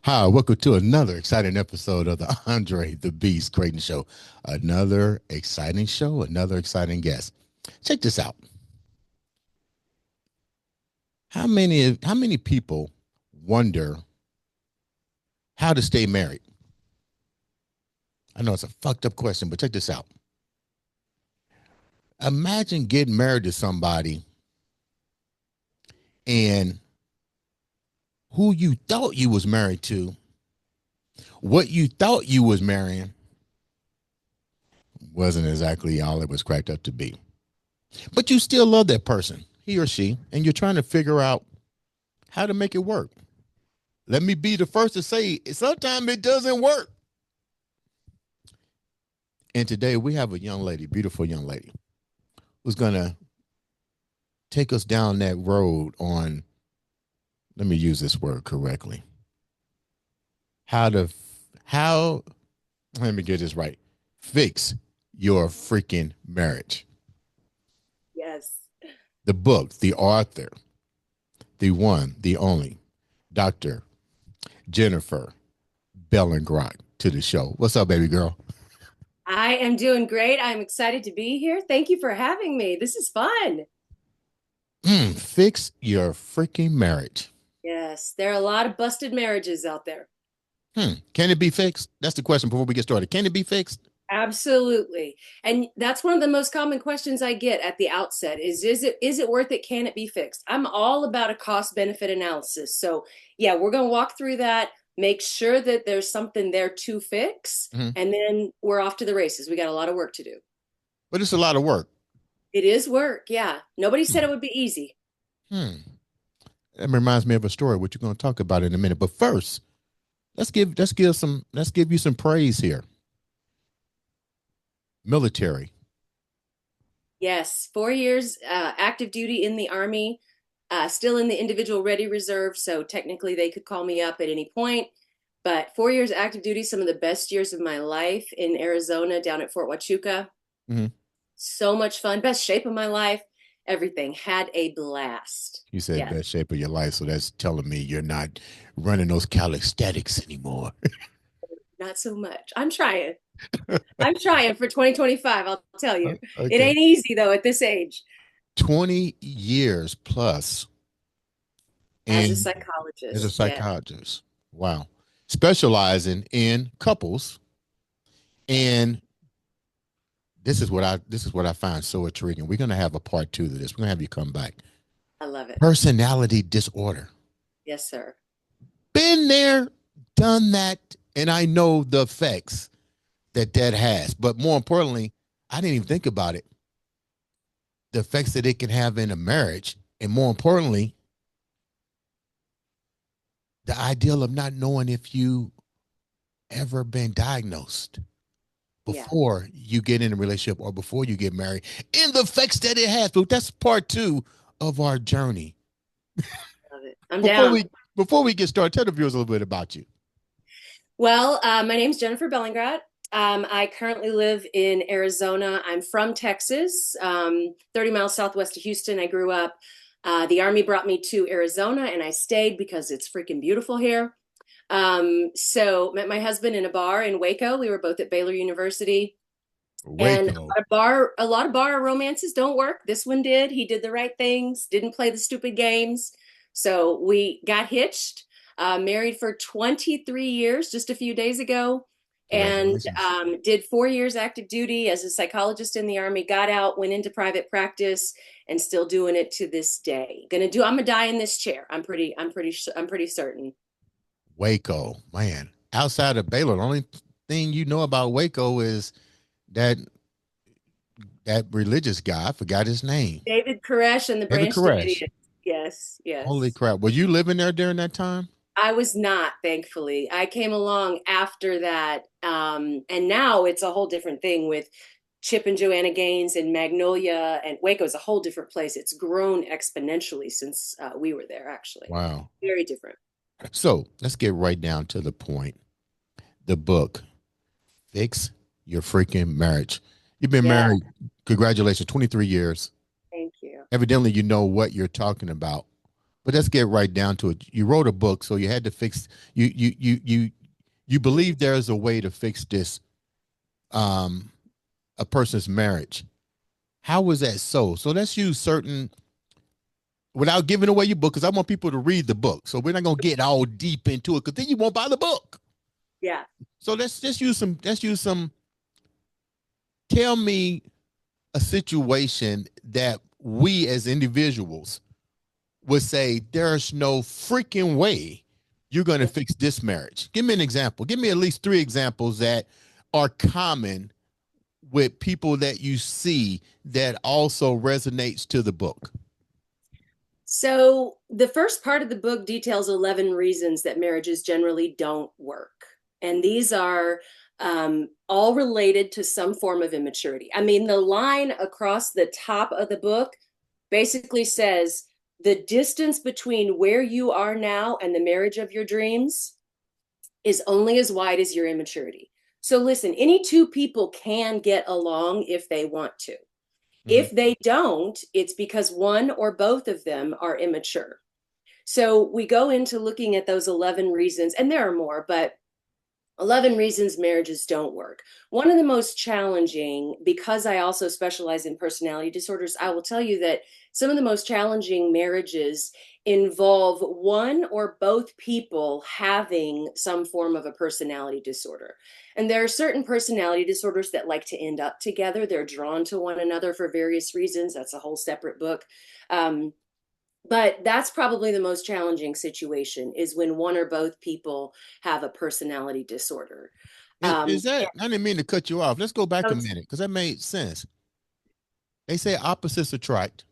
Hi, welcome to another exciting episode of the Andre the Beast Crayton Show. Another exciting show, another exciting guest. Check this out. How many people wonder how to stay married? I know it's a fucked up question, but check this out. Imagine getting married to somebody and who you thought you was married to, what you thought you was marrying wasn't exactly all it was cracked up to be. But you still love that person, he or she, and you're trying to figure out how to make it work. Let me be the first to say sometimes it doesn't work. And today we have a young lady, beautiful young lady, who's gonna take us down that road on, let me use this word correctly. How to how let me get this right. Fix your freaking marriage. Yes. The book, the author, the one, the only, Dr. Jennifer Bellingrodt to the show. What's up, baby girl? I am doing great. I'm excited to be here. Thank you for having me. This is fun. Fix your freaking marriage. Yes, there are a lot of busted marriages out there. Can it be fixed? That's the question before we get started. Can it be fixed? Absolutely. And that's one of the most common questions I get at the outset is it worth it? Can it be fixed? I'm all about a cost benefit analysis. So, yeah, we're going to walk through that, make sure that there's something there to fix, Mhm. and then we're off to the races. We got a lot of work to do. But it's a lot of work. It is work. Yeah. Nobody said it would be easy. Hmm. That reminds me of a story, which you're going to talk about in a minute. But first, let's give you some praise here. Military. Yes, 4 years active duty in the Army, still in the individual ready reserve. So technically, they could call me up at any point. But 4 years active duty, some of the best years of my life in Arizona down at Fort Huachuca. Hmm. So much fun, best shape of my life. Everything had a blast. You said Yes, best shape of your life, so that's telling me you're not running those calisthenics anymore. not so much. I'm trying. I'm trying for 2025. I'll tell you. It Okay. ain't easy though at this age. 20 years plus As a and as a psychologist, yeah. psychologist. Wow. Specializing in couples. And this is what I find so intriguing. We're gonna have a part two to this. We're gonna have you come back. I love it. Personality disorder. Yes, sir. Been there, done that, and I know the effects that has. But more importantly, I didn't even think about it. The effects that it can have in a marriage, and more importantly, the ideal of not knowing if you ever been diagnosed Yeah. before you get in a relationship or before you get married, and the effects that it has. But that's part two of our journey. Love it. I'm Before down. we get started, tell the viewers a little bit about you. Well, my name's Jennifer Bellingrodt. I currently live in Arizona. I'm from Texas, 30 miles southwest of Houston. I grew up. The Army brought me to Arizona, and I stayed because it's freaking beautiful here. So met my husband in a bar in Waco. We were both at Baylor University, and Waco. a lot of bar romances don't work. This one did. He did the right things, didn't play the stupid games. So we got hitched, married for 23 years just a few days ago, and Congratulations. did 4 years active duty as a psychologist in the Army, got out, went into private practice, and still doing it to this day. I'm gonna die in this chair. I'm pretty certain. Waco, man. Outside of Baylor, the only thing you know about Waco is that that religious guy. I forgot his name. David Koresh and the David Branch Koresh. Davidians. Yes, Holy yes. crap. Were you living there during that time? I was not, thankfully. I came along after that. And now it's a whole different thing with Chip and Joanna Gaines and Magnolia, and Waco is a whole different place. It's grown exponentially since we were there, actually. Wow. Very different. So let's get right down to the point. The book, Fix Your Freaking Marriage. You've been Yeah, married, congratulations, 23 years. thank you. Evidently, you know what you're talking about But let's get right down to it. You wrote a book, so you had to fix you believe there's a way to fix this um a person's marriage. How was that so? So let's use certain without giving away your book because I want people to read the book. So we're not gonna get all deep into it because then you won't buy the book. Yeah. So let's just use some tell me a situation that we as individuals would say there's no freaking way you're going to fix this marriage. Give me an example. Give me at least three examples that are common with people that you see that also resonates to the book. So the first part of the book details 11 reasons that marriages generally don't work. And these are all related to some form of immaturity. I mean, the line across the top of the book basically says the distance between where you are now and the marriage of your dreams is only as wide as your immaturity. So listen, any two people can get along if they want to. Mhm. If they don't, it's because one or both of them are immature. So we go into looking at those 11 reasons, and there are more, but 11 reasons marriages don't work. One of the most challenging, because I also specialize in personality disorders, I will tell you that some of the most challenging marriages involve one or both people having some form of a personality disorder. And there are certain personality disorders that like to end up together. They're drawn to one another for various reasons. That's a whole separate book. But that's probably the most challenging situation is when one or both people have a personality disorder. Is that, I didn't mean to cut you off. Let's go back a And minute because that made sense. They say opposites attract.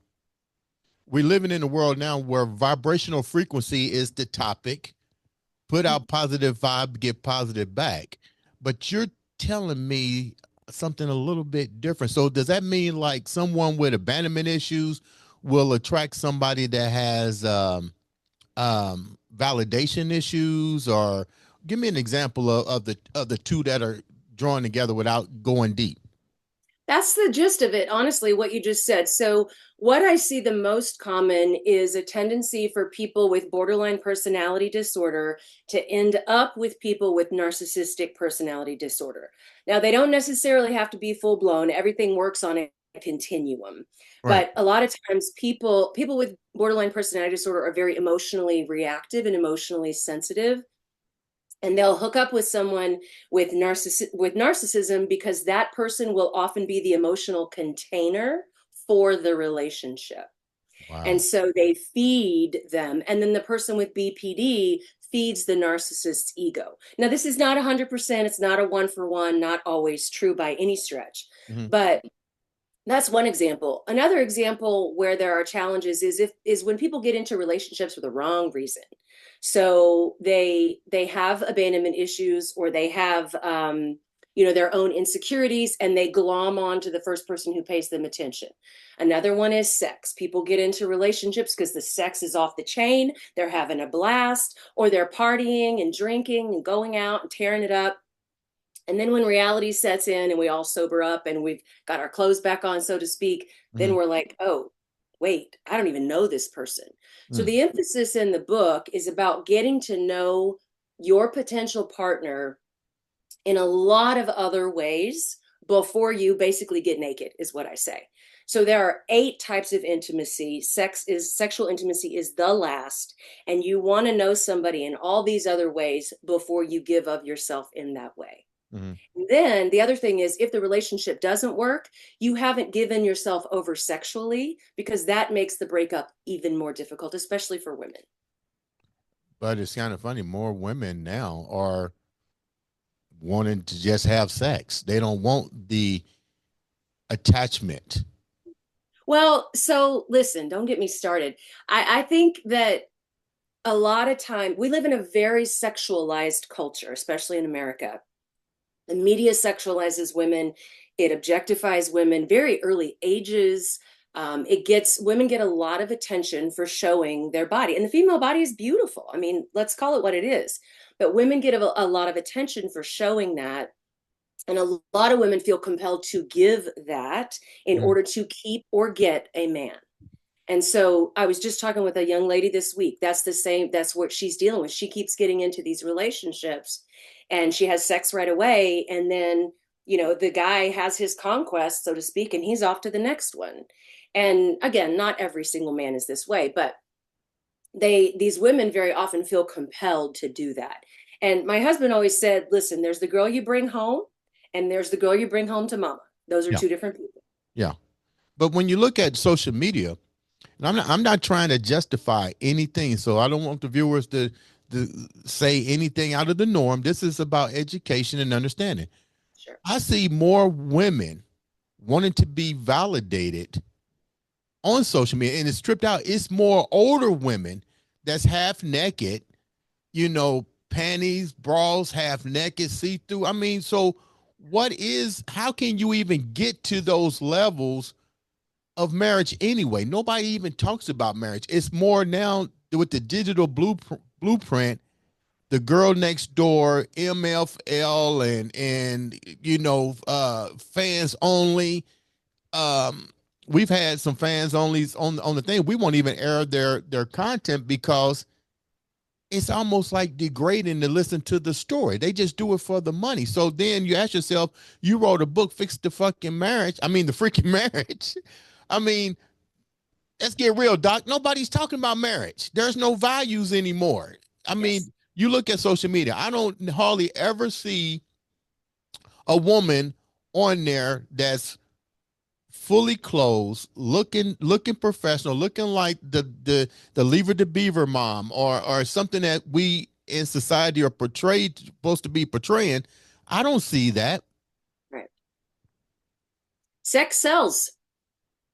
We're living in a world now where vibrational frequency is the topic. Put out positive vibe, get positive back. But you're telling me something a little bit different. So does that mean like someone with abandonment issues will attract somebody that has validation issues? Or give me an example of the two that are drawn together without going deep. that's the gist of it, honestly, what you just said. So, what I see the most common is a tendency for people with borderline personality disorder to end up with people with narcissistic personality disorder. Now, they don't necessarily have to be full blown, everything works on a continuum. Right. But a lot of times people with borderline personality disorder are very emotionally reactive and emotionally sensitive, and they'll hook up with someone with narcissism because that person will often be the emotional container for the relationship. And Wow. so they feed them, and then the person with BPD feeds the narcissist's ego. Now, this is not 100%, it's not a one for one, not always true by any stretch, Mm-hmm. but that's one example. Another example where there are challenges is when people get into relationships for the wrong reason. So they have abandonment issues, or they have their own insecurities, and they glom on to the first person who pays them attention. Another one is sex. People get into relationships because the sex is off the chain. They're having a blast, or they're partying and drinking and going out and tearing it up. And then when reality sets in and we all sober up and we've got our clothes back on, so to speak, Mm-hmm. then we're like, oh, wait, I don't even know this person. So Mm-hmm. the emphasis in the book is about getting to know your potential partner in a lot of other ways before you basically get naked, is what I say. So there are 8 types of intimacy. Sexual intimacy is the last, and you want to know somebody in all these other ways before you give of yourself in that way. Mm-hmm. Then the other thing is, if the relationship doesn't work, you haven't given yourself over sexually, because that makes the breakup even more difficult, especially for women. But it's kind of funny. More women now are wanting to just have sex. They don't want the attachment. Well, so listen, don't get me started. I think that a lot of time we live in a very sexualized culture, especially in America. The media sexualizes women, it objectifies women very early ages. It gets women get a lot of attention for showing their body, and the female body is beautiful. I mean, let's call it what it is. But women get a lot of attention for showing that, and a lot of women feel compelled to give that in Mm-hmm. order to keep or get a man. And so I was just talking with a young lady this week. That's what she's dealing with. She keeps getting into these relationships and she has sex right away. And then, the guy has his conquest, so to speak, and he's off to the next one. And again, not every single man is this way, but these women very often feel compelled to do that. And my husband always said, listen, there's the girl you bring home and there's the girl you bring home to mama. Those are Yeah. two different people. Yeah. But when you look at social media, and I'm not trying to justify anything, so I don't want the viewers to say anything out of the norm. This is about education and understanding. Sure. I see more women wanting to be validated on social media, and it's stripped out. It's more older women that's half naked, panties, bras, half naked, see through. I mean, so how can you even get to those levels of marriage anyway? Nobody even talks about marriage. It's more now with the digital blueprint, the girl next door, MFL, and fans only. Um, we've had some fans only on the thing. We won't even air their content because it's almost like degrading to listen to the story. They just do it for the money. So then you ask yourself, you wrote a book, Fix the Fucking Marriage. I mean, the freaking marriage. I mean, let's get real, Doc. Nobody's talking about marriage. There's no values anymore. I Yes. mean, you look at social media, I don't hardly ever see a woman on there that's fully clothed, looking professional, looking like the Lever the Beaver mom or something that we in society are portrayed supposed to be portraying. I don't see that. Right. Sex sells.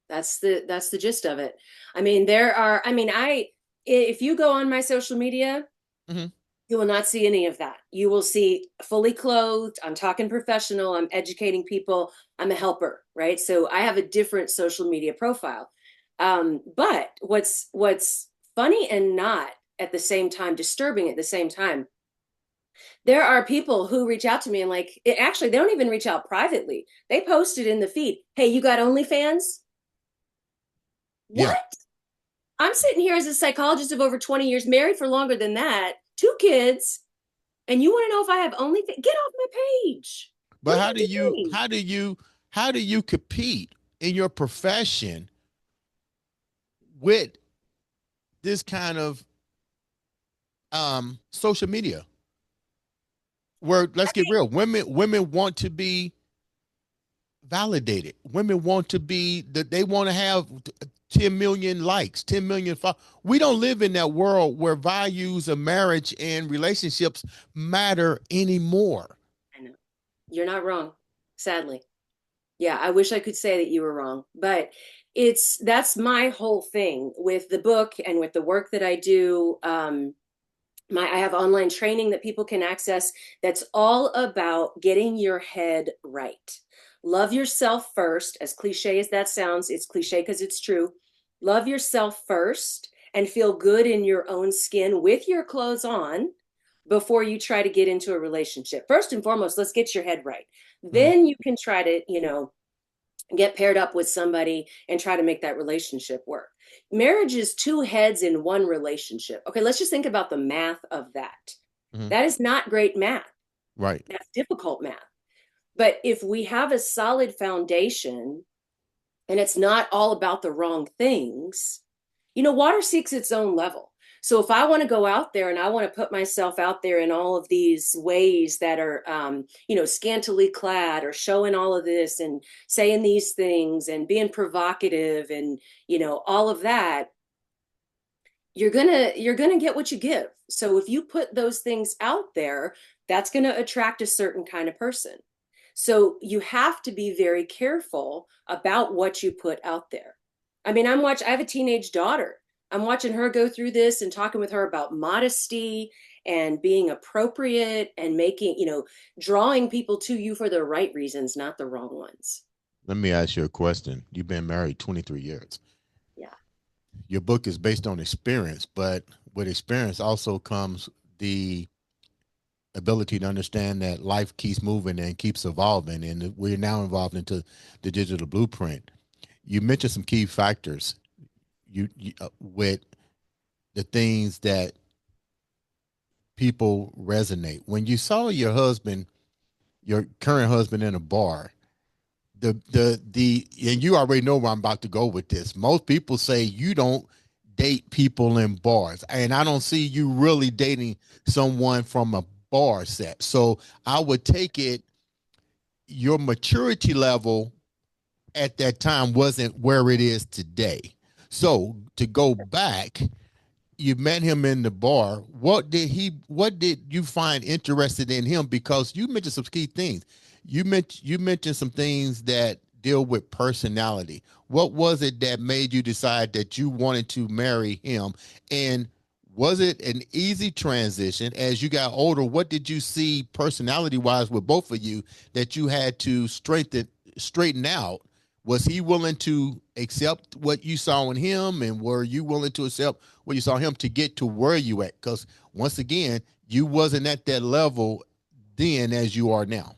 That's the gist of it. I mean, if you go on my social media, Mhm. you will not see any of that. You will see fully clothed. I'm talking professional. I'm educating people. I'm a helper, right? So I have a different social media profile. But what's funny and not at the same time, disturbing at the same time, there are people who reach out to me and actually, they don't even reach out privately. They post it in the feed. Hey, you got OnlyFans? Yeah. What? I'm sitting here as a psychologist of over 20 years, married for longer than that, two kids, and you want to know if I have OnlyFans? Get off my page. What But are how you do you doing? how do you how do you compete in your profession with this kind of social media where, let's I get mean, real, women want to be validated. Women want to be that they want to have 10 million likes, 10 million we don't live in that world where values of marriage and relationships matter anymore. I know. You're not wrong, sadly. Yeah, I wish I could say that you were wrong, but that's my whole thing with the book and with the work that I do. I have online training that people can access that's all about getting your head right. Love yourself first. As cliche as that sounds, it's cliche because it's true. Love yourself first and feel good in your own skin with your clothes on before you try to get into a relationship. First and foremost, let's get your head right. Mhm. Then you can try to, get paired up with somebody and try to make that relationship work. Marriage is two heads in one relationship. Okay, let's just think about the math of that. Mhm. That is not great math. Right. That's difficult math. But if we have a solid foundation and it's not all about the wrong things, water seeks its own level. So if I want to go out there and I want to put myself out there in all of these ways that are, scantily clad or showing all of this and saying these things and being provocative and, all of that, you're gonna get what you give. So if you put those things out there, that's gonna attract a certain kind of person. So you have to be very careful about what you put out there. I mean, I have a teenage daughter. I'm watching her go through this and talking with her about modesty and being appropriate and drawing people to you for the right reasons, not the wrong ones. Let me ask you a question. You've been married 23 years. Yeah. Your book is based on experience, but with experience also comes the ability to understand that life keeps moving and keeps evolving, and we're now evolved into the digital blueprint. You mentioned some key factors. with the things that people resonate. When you saw your husband, your current husband, in a bar, and you already know where I'm about to go with this. Most people say you don't date people in bars, and I don't see you really dating someone from a bar set. So I would take it your maturity level at that time wasn't where it is today. So to go back, you met him in the bar. What did you find interested in him? Because you mentioned some key things. You mentioned some things that deal with personality. What was it that made you decide that you wanted to marry him? And was it an easy transition as you got older? What did you see personality wise with both of you that you had to straighten out? Was he willing to accept what you saw in him, and were you willing to accept what you saw him to get to where you at? Because once again, you wasn't at that level then as you are now.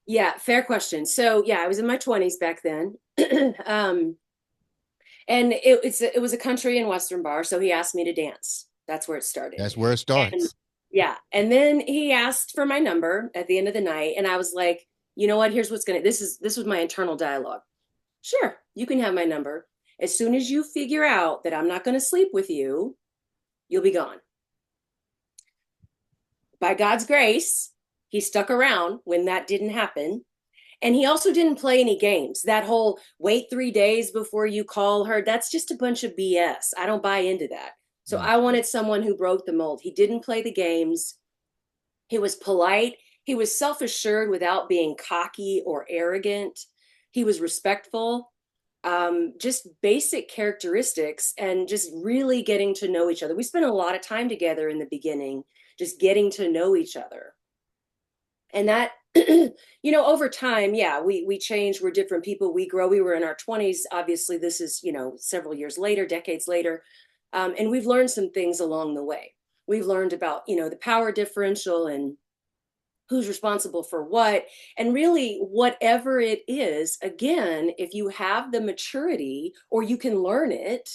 Yeah, fair question. So yeah, I was in my 20s back then. um, and it was a country and western bar, so he asked me to dance. That's where it started. That's where it And starts. yeah, and then he asked for my number at the end of the night, and I was like, you know what? Here's what's gonna. This was my internal dialogue. Sure, you can have my number. As soon as you figure out that I'm not going to sleep with you, you'll be gone. By God's grace, he stuck around when that didn't happen. And he also didn't play any games. That whole wait 3 days before you call her, that's just a bunch of BS. I don't buy into that. So Mm. I wanted someone who broke the mold. He didn't play the games. He was polite. He was self assured without being cocky or arrogant. He was respectful. Just basic characteristics and just really getting to know each other. We spent a lot of time together in the beginning, just getting to know each other. And that, over time, yeah, we change. We're different people. We grow. We were in our 20s. Obviously, this is, several years later, decades later. And we've learned some things along the way. We've learned about, the power differential and who's responsible for what. And really, whatever it is, again, if you have the maturity or you can learn it,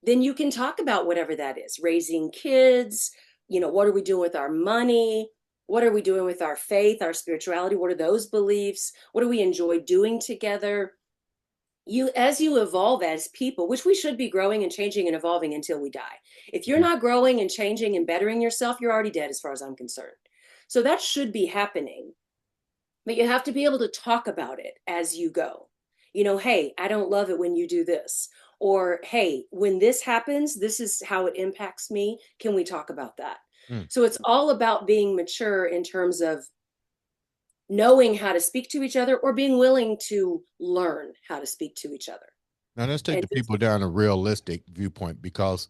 then you can talk about whatever that is. Raising kids, what are we doing with our money? What are we doing with our faith, our spirituality? What are those beliefs? What do we enjoy doing together? As you evolve as people, which we should be growing and changing and evolving until we die. If you're Mhm. not growing and changing and bettering yourself, you're already dead as far as I'm concerned. So that should be happening, but you have to be able to talk about it as you go. Hey, I don't love it when you do this. Or, hey, when this happens, this is how it impacts me. Can we talk about that? Mm. So it's all about being mature in terms of knowing how to speak to each other or being willing to learn how to speak to each other. Now let's take And the just, people down a realistic viewpoint because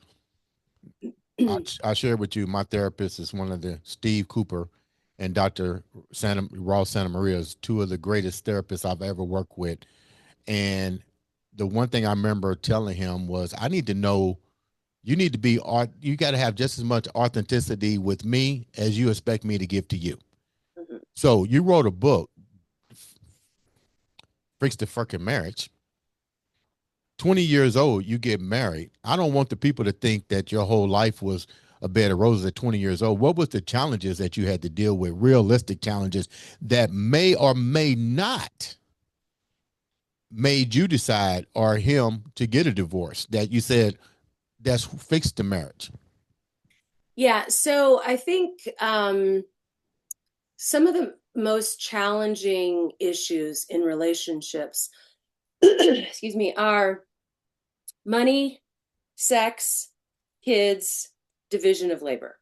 I share with you my therapist is one of the Steve Cooper and Dr. Ross Santa Maria is two of the greatest therapists I've ever worked with. And the one thing I remember telling him was, I need to know you need to be art. You got to have just as much authenticity with me as you expect me to give to you. Mhm. So you wrote a book, Freaks to Fucking Marriage. 20 years old, you get married. I don't want the people to think that your whole life was a bed of roses at 20 years old. What was the challenges that you had to deal with, realistic challenges that may or may not made you decide or him to get a divorce that you said that's fixed the marriage? Yeah, so I think some of the most challenging issues in relationships, excuse me, are money, sex, kids, division of labor.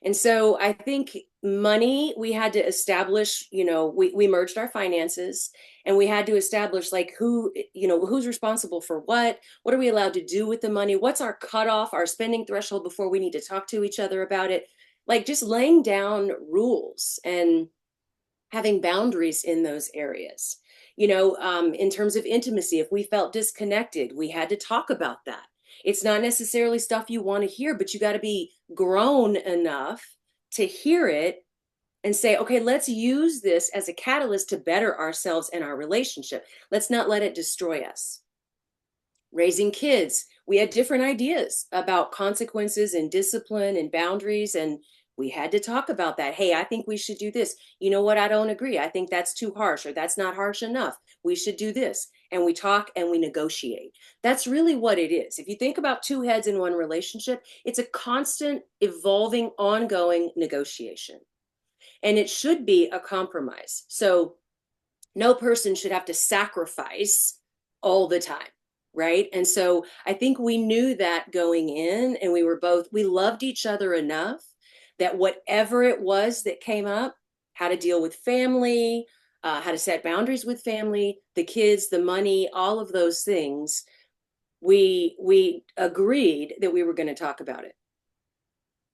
And so I think money, we had to establish, we merged our finances and we had to establish like who's responsible for what are we allowed to do with the money? What's our cutoff, our spending threshold before we need to talk to each other about it? Like just laying down rules and having boundaries in those areas. In terms of intimacy, if we felt disconnected, we had to talk about that. It's not necessarily stuff you want to hear, but you got to be grown enough to hear it and say, okay, let's use this as a catalyst to better ourselves and our relationship. Let's not let it destroy us. raising kids. We had different ideas about consequences and discipline and boundaries. And we had to talk about that. Hey, I think we should do this. You know what? I don't agree. I think that's too harsh or that's not harsh enough. We should do this. And we talk and we negotiate. That's really what it is. If you think about two heads in one relationship, it's a constant, evolving, ongoing negotiation. And it should be a compromise. So no person should have to sacrifice all the time, right? And so I think we knew that going in, and we loved each other enough that whatever it was that came up, how to deal with family, how to set boundaries with family, the kids, the money, all of those things, we agreed that we were going to talk about it.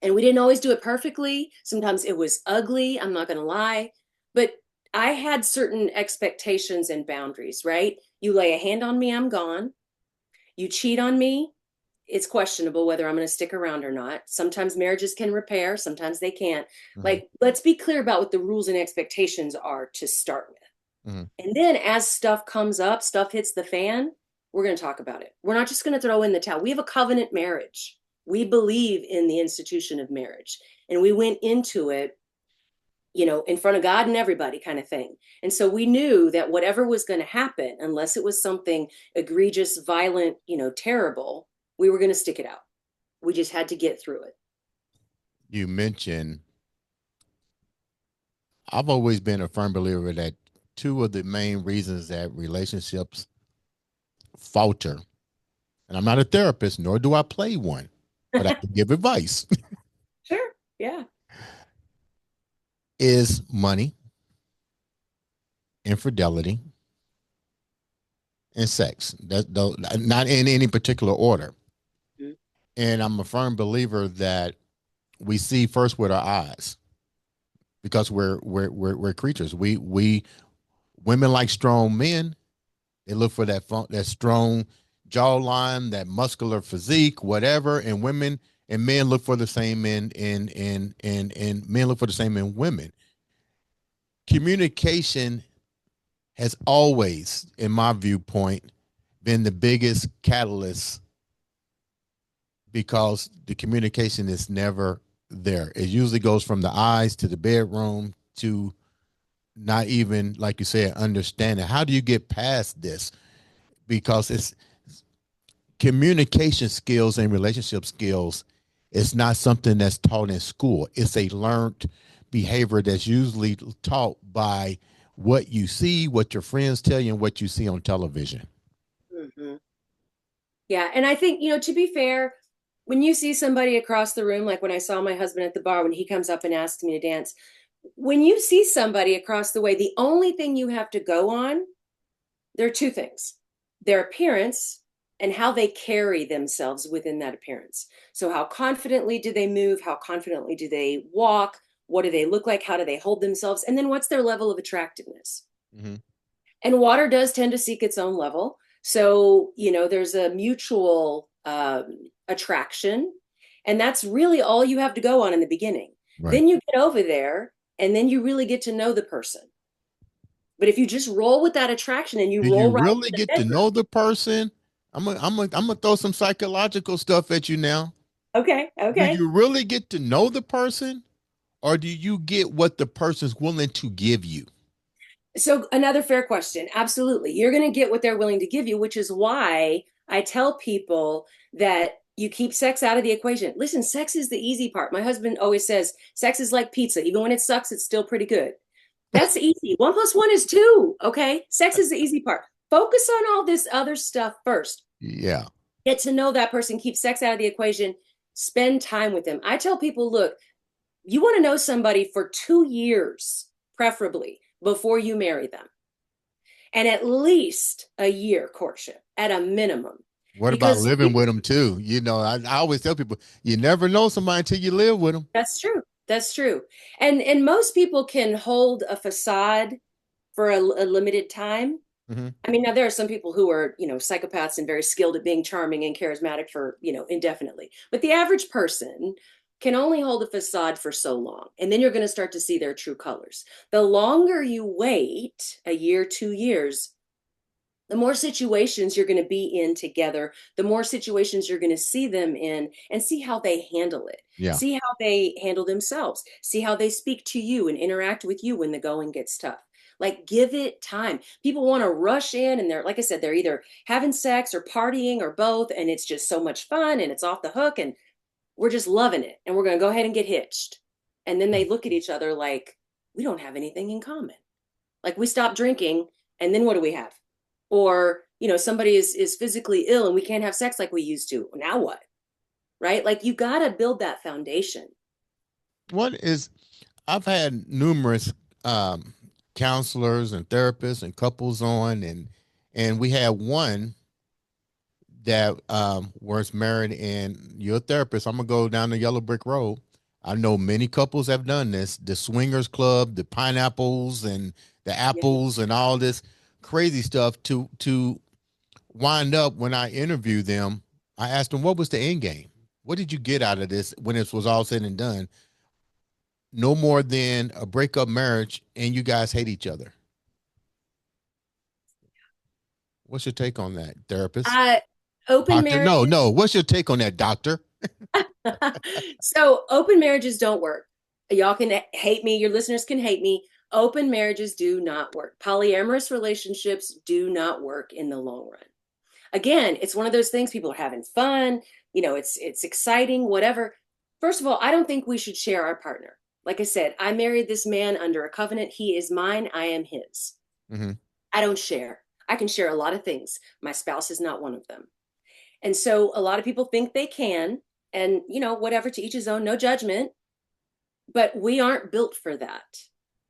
And we didn't always do it perfectly. Sometimes it was ugly, I'm not going to lie, but I had certain expectations and boundaries, right? You lay a hand on me, I'm gone. You cheat on me, it's questionable whether I'm going to stick around or not. Sometimes marriages can repair, sometimes they can't. Mm-hmm. Like, let's be clear about what the rules and expectations are to start with. Mm-hmm. And then as stuff comes up, stuff hits the fan, we're going to talk about it. We're not just going to throw in the towel. We have a covenant marriage. We believe in the institution of marriage. And we went into it, in front of God and everybody kind of thing. And so we knew that whatever was going to happen, unless it was something egregious, violent, terrible, we were going to stick it out. We just had to get through it. You mentioned, I've always been a firm believer that two of the main reasons that relationships falter, and I'm not a therapist, nor do I play one, but I can give advice, Sure. Yeah. is money, infidelity, and sex. Not in any particular order. Mm-hmm. And I'm a firm believer that we see first with our eyes because we're creatures. We women like strong men. They look for that strong jawline, that muscular physique, whatever. And women and men look for the same in and men look for the same in women. Communication has always, in my viewpoint, been the biggest catalyst because the communication is never there. It usually goes from the eyes to the bedroom to not even, like you said, understanding. How do you get past this? Because it's communication skills and relationship skills. It's not something that's taught in school. It's a learned behavior that's usually taught by what you see, what your friends tell you, and what you see on television. Mm-hmm. Yeah. And I think, to be fair, when you see somebody across the room, like when I saw my husband at the bar, when he comes up and asks me to dance, when you see somebody across the way, the only thing you have to go on, there are two things: their appearance and how they carry themselves within that appearance. So, how confidently do they move? How confidently do they walk? What do they look like? How do they hold themselves? And then, what's their level of attractiveness? Mm-hmm. And water does tend to seek its own level. So, there's a mutual attraction. And that's really all you have to go on in the beginning. Right. Then you get over there and then you really get to know the person. But if you just roll with that attraction and you Do you roll right really into the get to bedroom, know the person? I'm gonna throw some psychological stuff at you now. okay, Do okay. you really get to know the person, or do you get what the person's willing to give you? So another fair question. Absolutely. You're going to get what they're willing to give you, which is why I tell people that you keep sex out of the equation. Listen, sex is the easy part. My husband always says sex is like pizza. Even when it sucks, it's still pretty good. That's easy. One plus one is two. Okay. Sex is the easy part. Focus on all this other stuff first. Yeah. Get to know that person, keep sex out of the equation, spend time with them. I tell people, look, you want to know somebody for 2 years, preferably, before you marry them, and at least a year courtship at a minimum. What about Because living with them too? I always tell people you never know somebody until you live with them. that's true. That's true. And most people can hold a facade for a limited time. Mm-hmm. I mean, now there are some people who are, psychopaths and very skilled at being charming and charismatic for, indefinitely. But the average person can only hold a facade for so long. And then you're going to start to see their true colors. The longer you wait, a year, 2 years, the more situations you're going to be in together, the more situations you're going to see them in and see how they handle it. Yeah. See how they handle themselves. See how they speak to you and interact with you when the going gets tough. Like, give it time. People want to rush in and they're, like I said, they're either having sex or partying or both. And it's just so much fun and it's off the hook and we're just loving it. And we're going to go ahead and get hitched. And then they look at each other like, we don't have anything in common. Like, we stop drinking and then what do we have? Or, somebody is physically ill and we can't have sex like we used to. Now what? Right? Like, you got to build that foundation. What is, I've had numerous counselors and therapists and couples on, and we had one that was married, and you're a therapist. I'm gonna go down the yellow brick road. I know many couples have done this, the swingers club, the pineapples and the Yeah. apples and all this crazy stuff to wind up. When I interviewed them, I asked them, what was the end game? What did you get out of this when it was all said and done? No more than a breakup marriage and you guys hate each other. What's your take on that, therapist? Uh, Open Doctor? marriage. No, no. What's your take on that, doctor? So open marriages don't work. Y'all can hate me. Your listeners can hate me. Open marriages do not work. Polyamorous relationships do not work in the long run. Again, it's one of those things, people are having fun, it's exciting, whatever. First of all, I don't think we should share our partner. Like I said, I married this man under a covenant. He is mine, I am his. Mm-hmm. I don't share. I can share a lot of things. My spouse is not one of them. And so a lot of people think they can, and whatever, to each his own, no judgment, but we aren't built for that.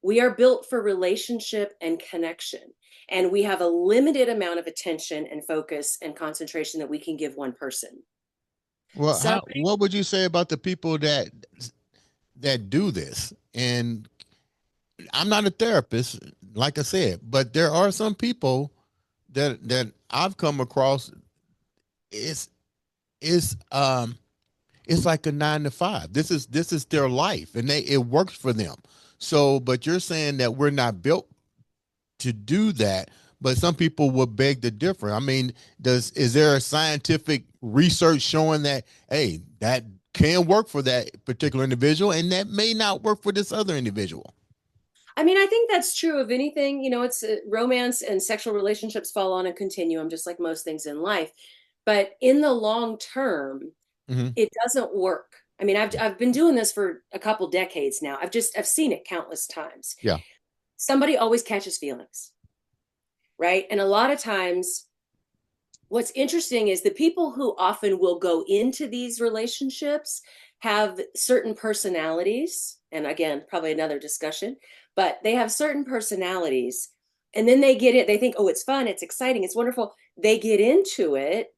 We are built for relationship and connection. And we have a limited amount of attention and focus and concentration that we can give one person. Well, Some, what would you say about the people that do this? And I'm not a therapist, like I said, but there are some people that I've come across. It's it's um it's like a 9 to 5. This is their life, and it works for them. So, but you're saying that we're not built to do that, but some people will beg to differ. I mean, is there a scientific research showing that, hey, that can work for that particular individual and that may not work for this other individual? I mean, I think that's true of anything. It's romance and sexual relationships fall on a continuum, just like most things in life. But in the long term, Mm-hmm. it doesn't work. I mean, I've been doing this for a couple decades now. I've seen it countless times. Yeah. Somebody always catches feelings, right? And a lot of times, what's interesting is the people who often will go into these relationships have certain personalities. And again, probably another discussion, but they have certain personalities. And then they get it, they think, oh, it's fun, it's exciting, it's wonderful. They get into it.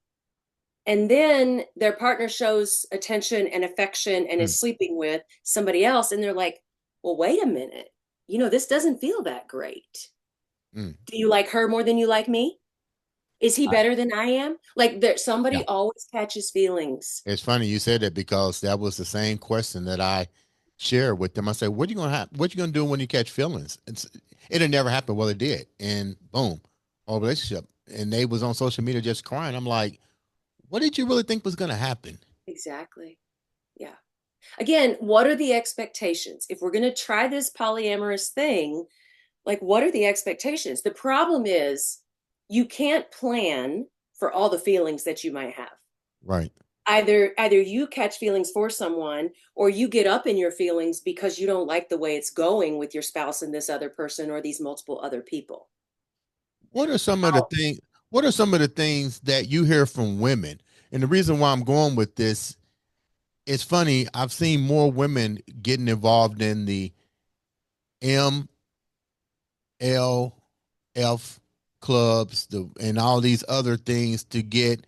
And then their partner shows attention and affection and Mm, is sleeping with somebody else. And they're like, well, wait a minute. This doesn't feel that great. mm. Do you like her more than you like me? Is he I- better than I am? Like, yeah. somebody always catches feelings. It's funny you said that because that was the same question that I shared with them. I said, "What you gonna have? What you gonna do when you catch feelings?" It'll never happen. Well, it did, and boom, whole relationship. And they was on social media just crying. I'm like, what did you really think was gonna happen? Exactly. Yeah. Again, what are the expectations? If we're going to try this polyamorous thing, like, what are the expectations? The problem is you can't plan for all the feelings that you might have. Right. Either you catch feelings for someone or you get up in your feelings because you don't like the way it's going with your spouse and this other person or these multiple other people. What are some of the things? What are some of the things that you hear from women? And the reason why I'm going with this, it's funny. I've seen more women getting involved in the MLF clubs, and all these other things to get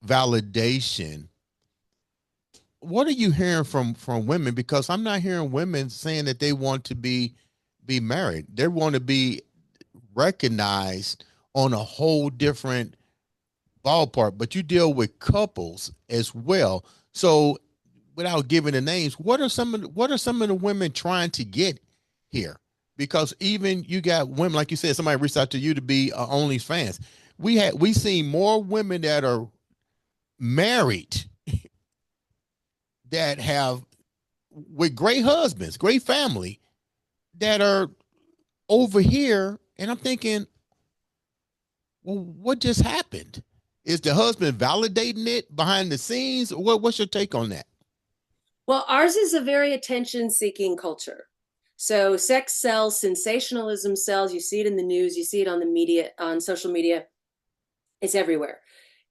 validation. What are you hearing from women? Because I'm not hearing women saying that they want to be married. They want to be recognized on a whole different ballpark. But you deal with couples as well. So without giving the names, what are some of the women trying to get here? Because even you got women, like you said, somebody reached out to you to be OnlyFans. We seen more women that are married that have with great husbands, great family that are over here, and I'm thinking, well, what just happened? Is the husband validating it behind the scenes? What's your take on that? Well, ours is a very attention seeking culture. So sex sells, sensationalism sells. You see it in the news, you see it on the media, on social media, it's everywhere.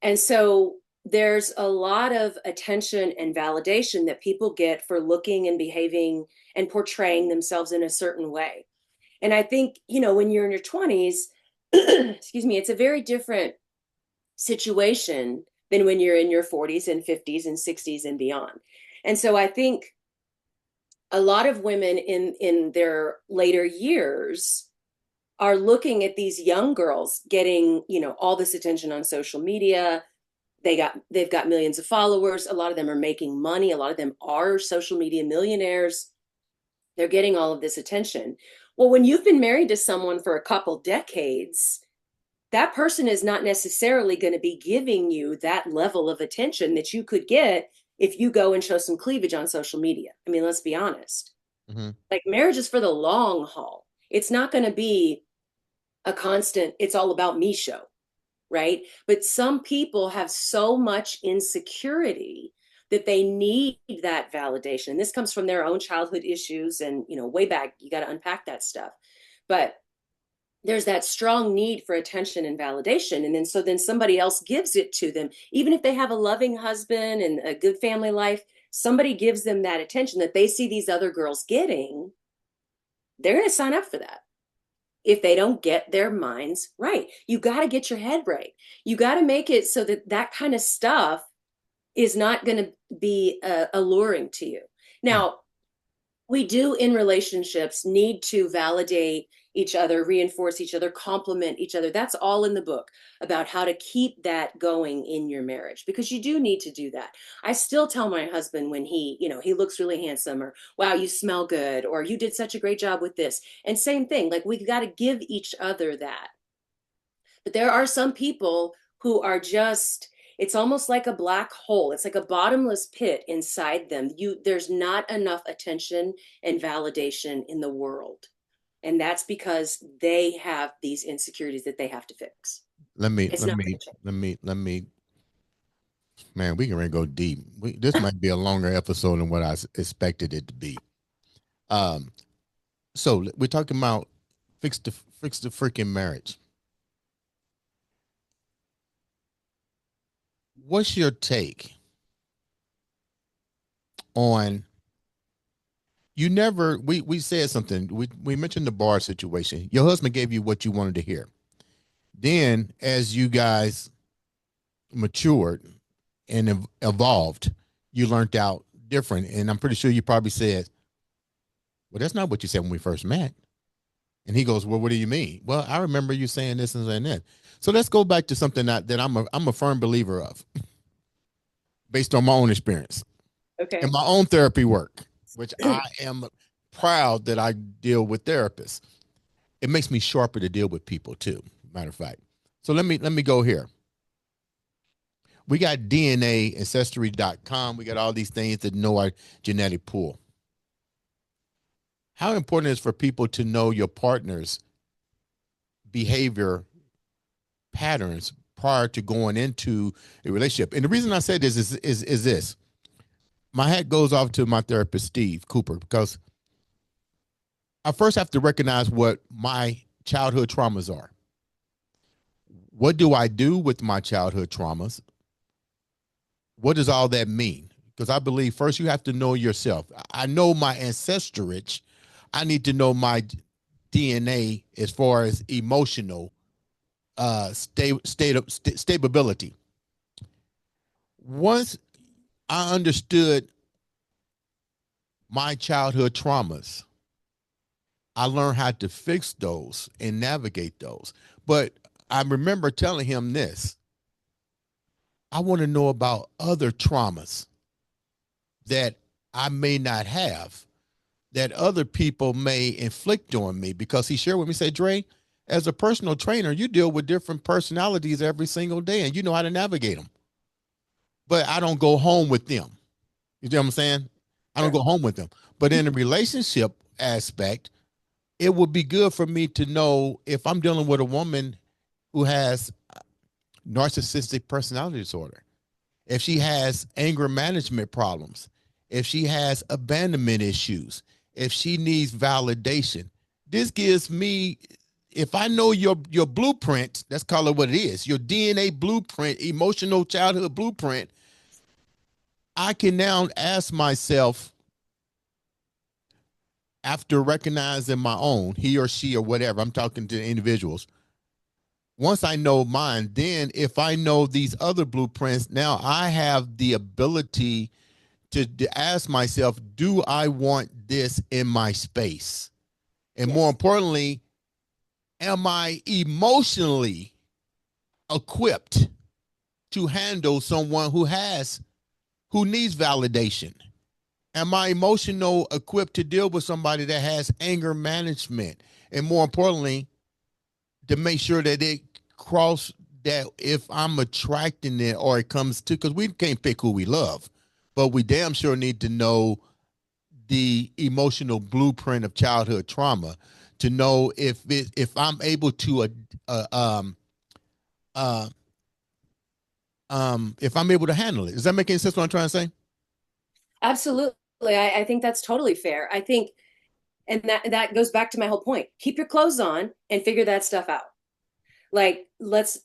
And so there's a lot of attention and validation that people get for looking and behaving and portraying themselves in a certain way. And I think, when you're in your 20s, excuse me, it's a very different situation than when you're in your 40s and 50s and 60s and beyond. And so I think a lot of women in their later years are looking at these young girls getting, all this attention on social media. They've got millions of followers. A lot of them are making money. A lot of them are social media millionaires. They're getting all of this attention. Well, when you've been married to someone for a couple decades, that person is not necessarily going to be giving you that level of attention that you could get if you go and show some cleavage on social media. I mean, let's be honest. Mm-hmm. Like, marriage is for the long haul. It's not going to be a constant, it's all about me show, right? But some people have so much insecurity that they need that validation. And this comes from their own childhood issues and, way back, you got to unpack that stuff. But there's that strong need for attention and validation. And then somebody else gives it to them. Even if they have a loving husband and a good family life, somebody gives them that attention that they see these other girls getting, they're going to sign up for that if they don't get their minds right. You got to get your head right. You got to make it so that that kind of stuff is not going to be alluring to you. Now, we do in relationships need to validate each other, reinforce each other, compliment each other. That's all in the book about how to keep that going in your marriage, because you do need to do that. I still tell my husband when he looks really handsome, or wow, you smell good, or you did such a great job with this. And same thing, like, we've got to give each other that. But there are some people who are just, it's almost like a black hole. It's like a bottomless pit inside them. There's not enough attention and validation in the world. And that's because they have these insecurities that they have to fix. Let me It's let not me going to change. let me man, we can really go deep. This might be a longer episode than what I expected it to be. Um, so we're talking about fix the freaking marriage. What's your take on you never we said something. We mentioned the bar situation. Your husband gave you what you wanted to hear. Then as you guys matured and evolved, you learned out different. And I'm pretty sure you probably said, well, that's not what you said when we first met. And he goes, well, what do you mean? Well, I remember you saying this and saying that. So let's go back to something that I'm a firm believer of based on my own experience and Okay. my own therapy work, which I am proud that I deal with therapists. It makes me sharper to deal with people too, matter of fact. So let me go here. We got DNA, ancestry.com. We got all these things that know our genetic pool. How important is for people to know your partner's behavior patterns prior to going into a relationship? And the reason I say this is this. My hat goes off to my therapist, Steve Cooper, because I first have to recognize what my childhood traumas are. What do I do with my childhood traumas? What does all that mean? Because I believe first you have to know yourself. I know my ancestrage. I need to know my DNA as far as emotional stability. Once I understood my childhood traumas, I learned how to fix those and navigate those. But I remember telling him this. I want to know about other traumas that I may not have, that other people may inflict on me, because he shared with me, said, Dre, As a personal trainer, you deal with different personalities every single day and you know how to navigate them. But I don't go home with them. You know what I'm saying? I don't Sure. go home with them. But in a relationship aspect, it would be good for me to know if I'm dealing with a woman who has narcissistic personality disorder, if she has anger management problems, if she has abandonment issues, if she needs validation. This gives me, if I know your blueprint, let's call it what it is, your DNA blueprint, emotional childhood blueprint, I can now ask myself, after recognizing my own, he or she or whatever, I'm talking to individuals. Once I know mine, then if I know these other blueprints, now I have the ability to ask myself, do I want this in my space? And more Yes. importantly, am I emotionally equipped to handle someone who needs validation? Am I emotional equipped to deal with somebody that has anger management? And more importantly, to make sure that it cross that if I'm attracting it or it comes to, because we can't pick who we love, but we damn sure need to know the emotional blueprint of childhood trauma to know if I'm able to uh, um uh if I'm able to handle it. Does that make any sense what I'm trying to say? Absolutely. I think that's totally fair. I think, and that goes back to my whole point. Keep your clothes on and figure that stuff out. Like let's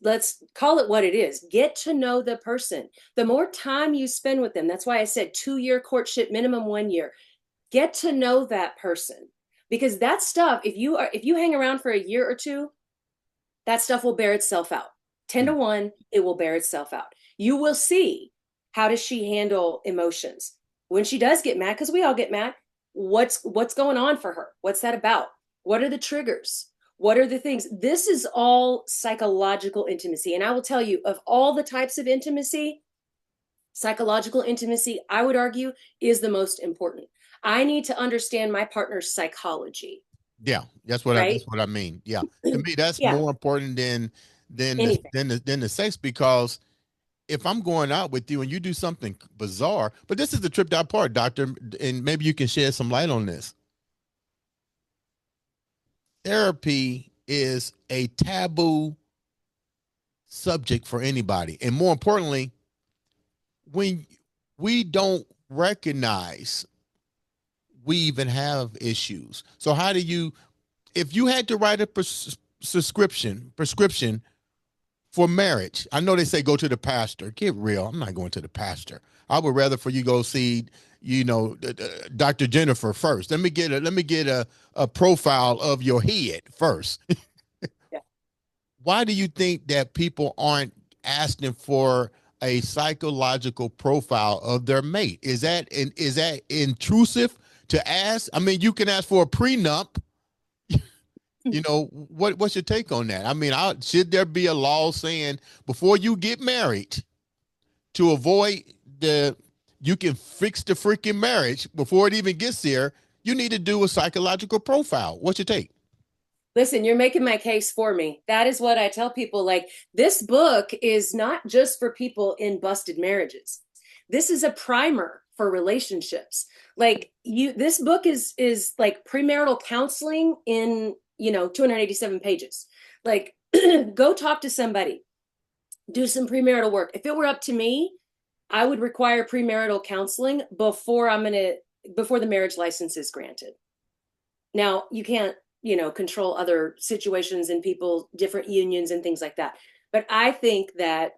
call it what it is. Get to know the person. The more time you spend with them, that's why I said 2 year courtship, minimum 1 year. Get to know that person. Because that stuff, if you hang around for a year or two, that stuff will bear itself out. 10 to Mm. 1, it will bear itself out. You will see how does she handle emotions when she does get mad, because we all get mad. What's going on for her? What's that about? What are the triggers? What are the things? This is all psychological intimacy. And I will tell you, of all the types of intimacy, psychological intimacy, I would argue, is the most important. I need to understand my partner's psychology, Yeah, right? that's what I mean. Yeah, to me that's Yeah, more important anything. than the sex, because if I'm going out with you and you do something bizarre, but this is the tripped out part, doctor, and maybe you can shed some light on this. Therapy is a taboo subject for anybody. And more importantly, when we don't recognize we even have issues. So how do you, if you had to write a prescription for marriage, I know they say go to the pastor. Get real. I'm not going to the pastor. I would rather for you go see, Dr. Jennifer first. Let me get a profile of your head first. Yeah. Why do you think that people aren't asking for a psychological profile of their mate? Is that intrusive to ask? I mean, you can ask for a prenup. What's your take on that? I mean, should there be a law saying before you get married, to avoid the you can fix the freaking marriage before it even gets there, you need to do a psychological profile. What's your take? Listen, you're making my case for me. That is what I tell people. Like, this book is not just for people in busted marriages. This is a primer for relationships. Like, this book is like premarital counseling in, 287 pages. Like, go talk to somebody, do some premarital work. If it were up to me, I would require premarital counseling before the marriage license is granted. Now, you can't, control other situations and people, different unions and things like that. But I think that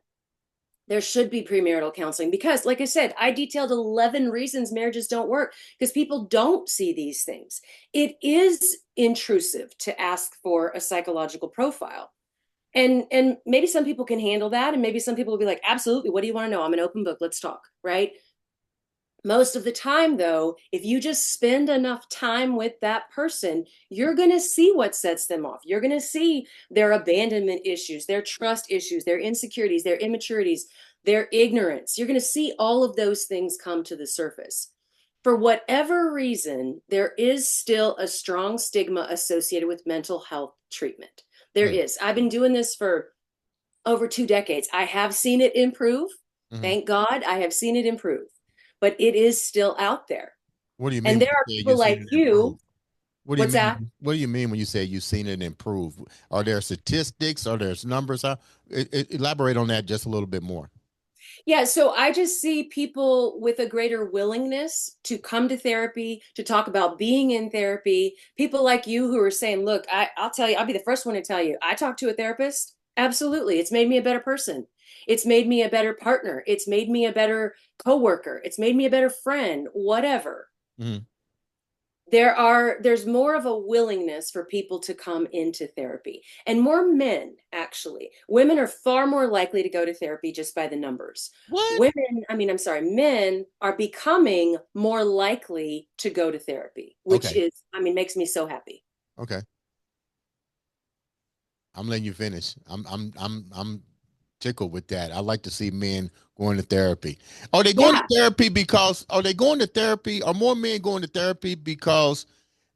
there should be premarital counseling because, like I said, I detailed 11 reasons marriages don't work because people don't see these things. It is intrusive to ask for a psychological profile. And maybe some people can handle that. And maybe some people will be like, absolutely. What do you want to know? I'm an open book. Let's talk. Right. Most of the time, though, if you just spend enough time with that person, you're going to see what sets them off. You're going to see their abandonment issues, their trust issues, their insecurities, their immaturities, their ignorance. You're going to see all of those things come to the surface. For whatever reason, there is still a strong stigma associated with mental health treatment. There Mm, is. I've been doing this for over 2 decades. I have seen it improve. mhm. Thank God I have seen it improve, but it is still out there. What do you mean And there when are you say people you've seen like it you. improve? What do you What's that? mean? What do you mean when you say you've seen it improve? Are there statistics? Are there numbers? How, elaborate on that just a little bit more. Yeah, so I just see people with a greater willingness to come to therapy, to talk about being in therapy. People like you who are saying, look, I'll tell you, I'll be the first one to tell you, I talked to a therapist. Absolutely. It's made me a better person. It's made me a better partner. It's made me a better coworker. It's made me a better friend, whatever. Mhm. There's more of a willingness for people to come into therapy, and more men. Actually, women are far more likely to go to therapy just by the numbers. What? Women, I mean, I'm sorry, men are becoming more likely to go to therapy, which Okay. is, I mean, makes me so happy. Okay. I'm letting you finish. I'm tickled with that. I like to see men going to therapy. Are they going to Yeah. therapy because are they going to therapy? Are more men going to therapy because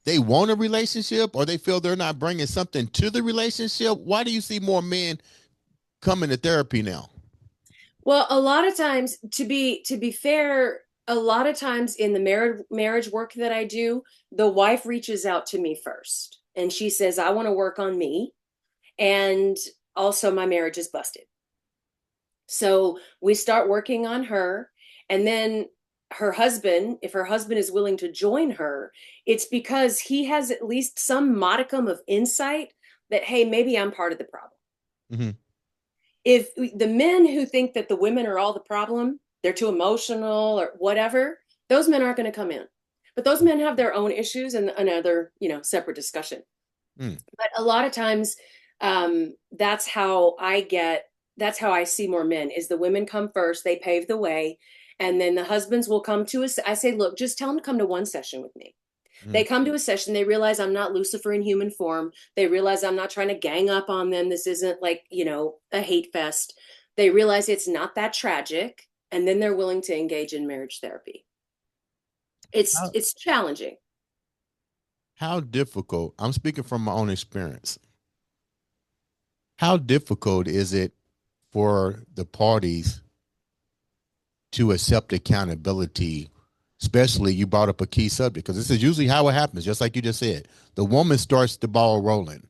they want a relationship or they feel they're not bringing something to the relationship? Why do you see more men coming to therapy now? Well, a lot of times, to be fair, a lot of times in the marriage work that I do, the wife reaches out to me first, and she says, "I want to work on me." And also my marriage is busted. So we start working on her, and then her husband, if her husband is willing to join her, it's because he has at least some modicum of insight that, hey, maybe I'm part of the problem. Hmm. If the men who think that the women are all the problem, they're too emotional or whatever, those men aren't going to come in. But those men have their own issues and another, separate discussion. Mm. But a lot of times, that's how that's how I see more men is the women come first, they pave the way, and then the husbands will come to us. I say, look, just tell them to come to one session with me. They Mm. come to a session, they realize I'm not Lucifer in human form. They realize I'm not trying to gang up on them. This isn't like, a hate fest. They realize it's not that tragic, and then they're willing to engage in marriage therapy. It's How, it's challenging. how difficult, I'm speaking from my own experience, how difficult is it for the parties to accept accountability? Especially, you brought up a key subject because this is usually how it happens, just like you just said. The woman starts the ball rolling,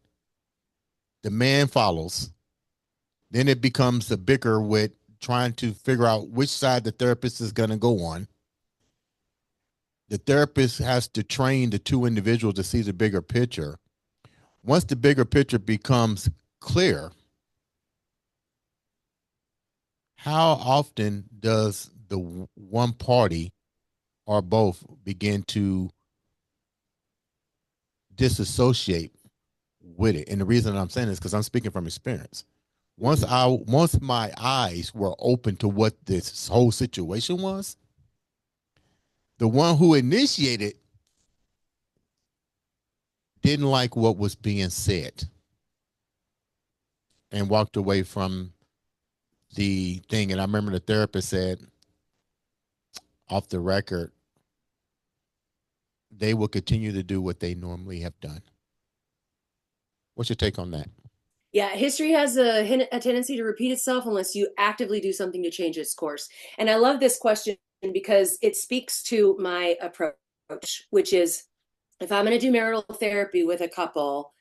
the man follows, then it becomes a bicker with trying to figure out which side the therapist is going to go on. The therapist has to train the two individuals to see the bigger picture. Once the bigger picture becomes clear, how often does the one party or both begin to disassociate with it? And the reason I'm saying this because I'm speaking from experience. Mhm. Once my eyes were open to what this whole situation was, the one who initiated didn't like what was being said and walked away from the thing. And I remember the therapist said off the record, they will continue to do what they normally have done. What's your take on that? Yeah, history has a tendency to repeat itself unless you actively do something to change its course. And I love this question because it speaks to my approach, which is if I'm going to do marital therapy with a couple,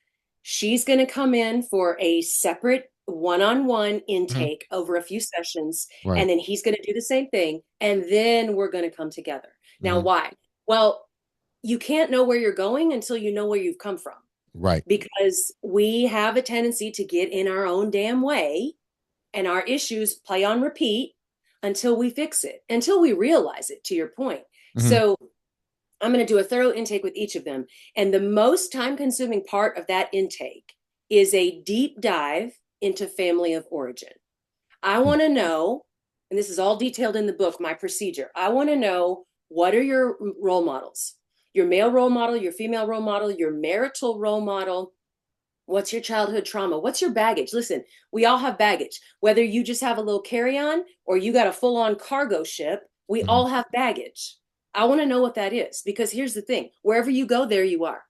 she's going to come in for a separate one-on-one Mhm. intake over a few sessions, Right. and then he's going to do the same thing, and then we're going to come together. Now, Mhm. why? Well, you can't know where you're going until you know where you've come from, Right. because we have a tendency to get in our own damn way and our issues play on repeat until we fix it, until we realize it, to your point. Mhm. So I'm going to do a thorough intake with each of them. And the most time consuming part of that intake is a deep dive into family of origin. I want to know, and this is all detailed in the book, my procedure. I want to know, what are your role models? Your male role model, your female role model, your marital role model. What's your childhood trauma? What's your baggage? Listen, we all have baggage. Whether you just have a little carry on or you got a full on cargo ship, we Mhm. all have baggage. I want to know what that is because here's the thing, wherever you go, there you are.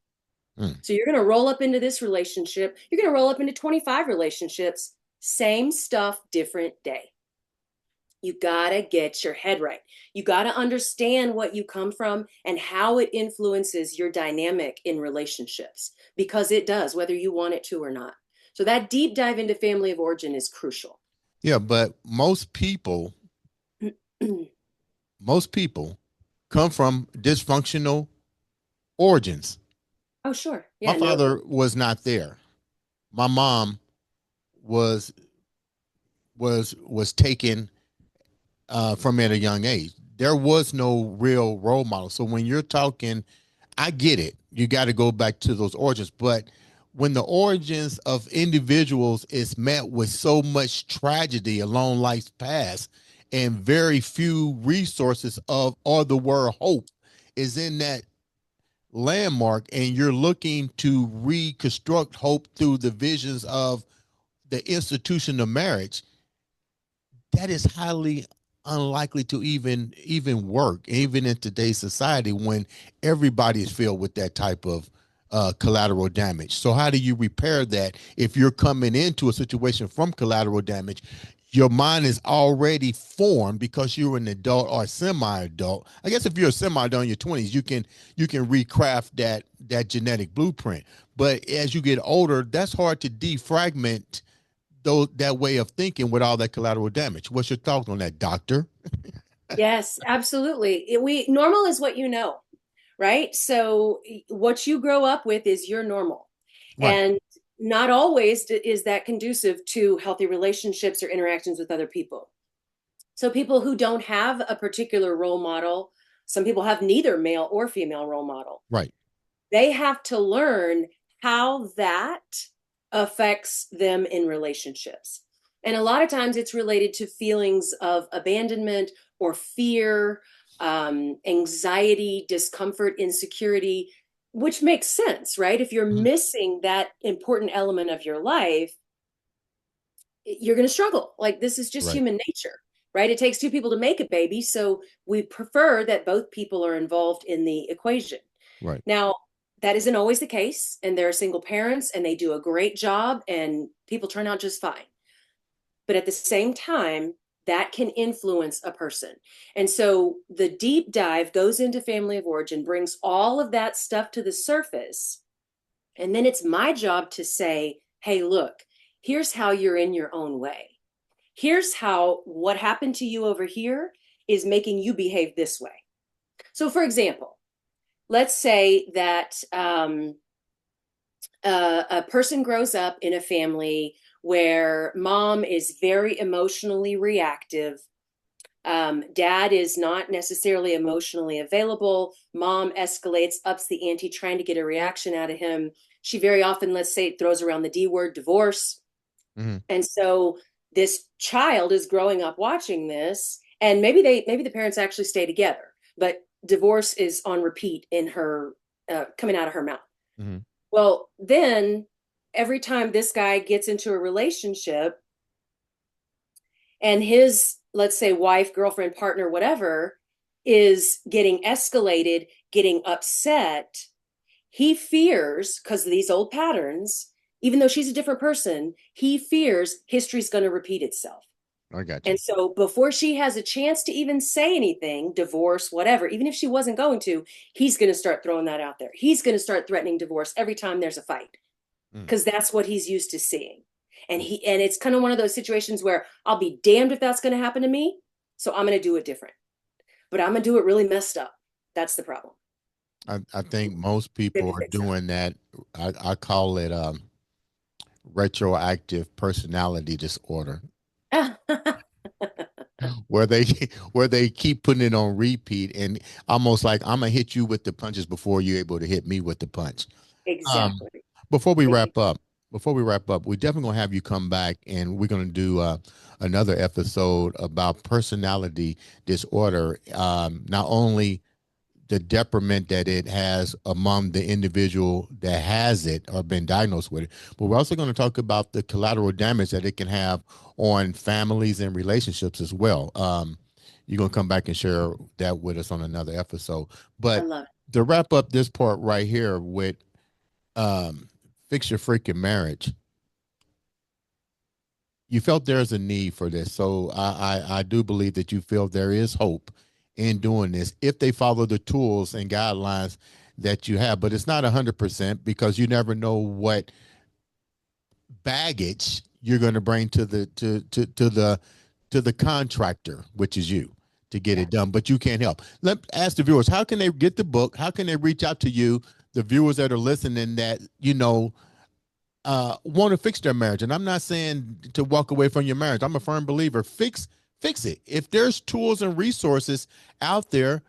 Mm. So you're going to roll up into this relationship. You're going to roll up into 25 relationships. Same stuff, different day. You got to get your head right. You got to understand what you come from and how it influences your dynamic in relationships, because it does, whether you want it to or not. So that deep dive into family of origin is crucial. Yeah, but most people come from dysfunctional origins. Oh, sure. My Yeah, no. father was not there. My mom was was taken from at a young age. There was no real role model. So when you're talking, I get it. You got to go back to those origins. But when the origins of individuals is met with so much tragedy along life's past and very few resources of or the word hope is in that landmark, and you're looking to reconstruct hope through the visions of the institution of marriage, that is highly unlikely to even work, even in today's society when everybody is filled with that type of collateral damage. So how do you repair that if you're coming into a situation from collateral damage? Your mind is already formed because you're an adult or semi-adult. I guess if you're a semi-adult in your 20s, you can recraft that genetic blueprint. But as you get older, that's hard to defragment that way of thinking with all that collateral damage. What's your thoughts on that, doctor? Yes, absolutely. We normal is what you know, right? So what you grow up with is your normal. Right. And not always is that conducive to healthy relationships or interactions with other people. So people who don't have a particular role model, some people have neither male or female role model. Right. They have to learn how that affects them in relationships. And a lot of times it's related to feelings of abandonment or fear, anxiety, discomfort, insecurity, which makes sense, right? If you're Mhm. missing that important element of your life, you're going to struggle. Like, this is just Right. human nature, right? It takes two people to make a baby. So we prefer that both people are involved in the equation. Right. Now, that isn't always the case. And there are single parents and they do a great job and people turn out just fine. But at the same time, that can influence a person. And so the deep dive goes into family of origin, brings all of that stuff to the surface. And then it's my job to say, hey, look, here's how you're in your own way. Here's how what happened to you over here is making you behave this way. So, for example, let's say that a person grows up in a family where mom is very emotionally reactive. Dad is not necessarily emotionally available. Mom escalates, ups the ante, trying to get a reaction out of him. She very often, let's say, throws around the D word, divorce. Hmm. And so this child is growing up watching this, and maybe the parents actually stay together, but divorce is on repeat in her coming out of her mouth. Hmm. Well, then every time this guy gets into a relationship and his, let's say, wife, girlfriend, partner, whatever, is getting escalated, getting upset, he fears, because of these old patterns, even though she's a different person, he fears history's going to repeat itself. I got you. And so before she has a chance to even say anything, divorce, whatever, even if she wasn't going to, he's going to start throwing that out there. He's going to start threatening divorce every time there's a fight, Mm. because that's what he's used to seeing. And it's kind of one of those situations where I'll be damned if that's going to happen to me, so I'm going to do it different. But I'm going to do it really messed up. That's the problem. I think most people are 56 doing that. I call it retroactive personality disorder, where they where they keep putting it on repeat and almost like I'm gonna hit you with the punches before you're able to hit me with the punch. Um, Exactly. before we wrap up, we're definitely gonna have you come back and we're gonna do another episode about personality disorder. Not only the detriment that it has among the individual that has it or been diagnosed with it. But we're also going to talk about the collateral damage that it can have on families and relationships as well. You're going to come back and share that with us on another episode. I But love it. to wrap up this part right here with um, Fix Your Freaking Marriage, you felt there's a need for this. So I do believe that you feel there is hope in doing this if they follow the tools and guidelines that you have. But it's not 100% because you never know what baggage you're going to bring to the contractor, which is you, to get Yeah. it done. But you can't help. Let ask the viewers, how can they get the book? How can they reach out to you? The viewers that are listening that want to fix their marriage. And I'm not saying to walk away from your marriage. I'm a firm believer. Fix it. If there's tools and resources out there,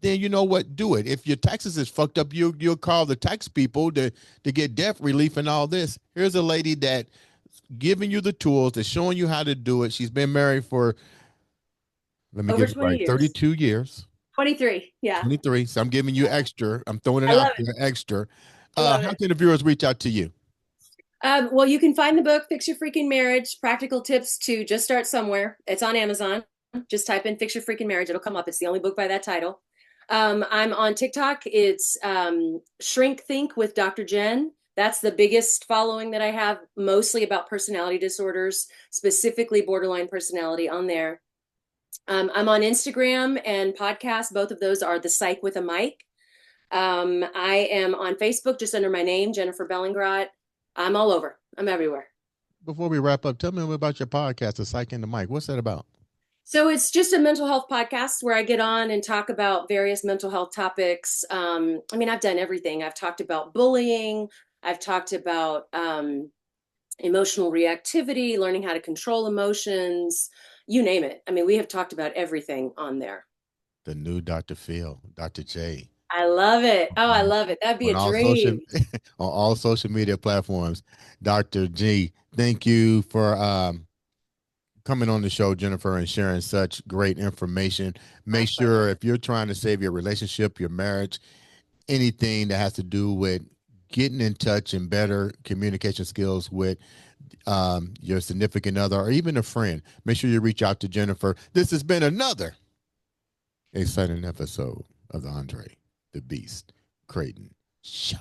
then you know what, do it. If your taxes is fucked up, you'll call the tax people to get debt relief and all this. Here's a lady that giving you the tools, that's showing you how to do it. She's been married for, let me Over get it 20 right, years. 32 years. 23. Yeah. 23. So I'm giving you extra. I'm throwing it I out love it. there extra. I love How it. can the viewers reach out to you? Well, you can find the book, Fix Your Freaking Marriage, Practical Tips to Just Start Somewhere. It's on Amazon. Just type in Fix Your Freaking Marriage. It'll come up. It's the only book by that title. I'm on TikTok. It's Shrink Think with Dr. Jen. That's the biggest following that I have, mostly about personality disorders, specifically borderline personality on there. I'm on Instagram and podcast. Both of those are The Psych with a Mic. I am on Facebook just under my name, Jennifer Bellingrodt. I'm all over. I'm everywhere. Before we wrap up, tell me about your podcast, The Psych and the Mic. What's that about? So it's just a mental health podcast where I get on and talk about various mental health topics. I mean, I've done everything. I've talked about bullying. I've talked about emotional reactivity, learning how to control emotions, you name it. I mean, we have talked about everything on there. The new Dr. Phil, Dr. J. I love it. Oh, I love it. That'd be On a all social dream. on all social media platforms. Dr. G, thank you for coming on the show, Jennifer, and sharing such great information. My Make sure pleasure. if you're trying to save your relationship, your marriage, anything that has to do with getting in touch and better communication skills with your significant other or even a friend, make sure you reach out to Jennifer. This has been another exciting episode of the Andre the Beast Crayton show.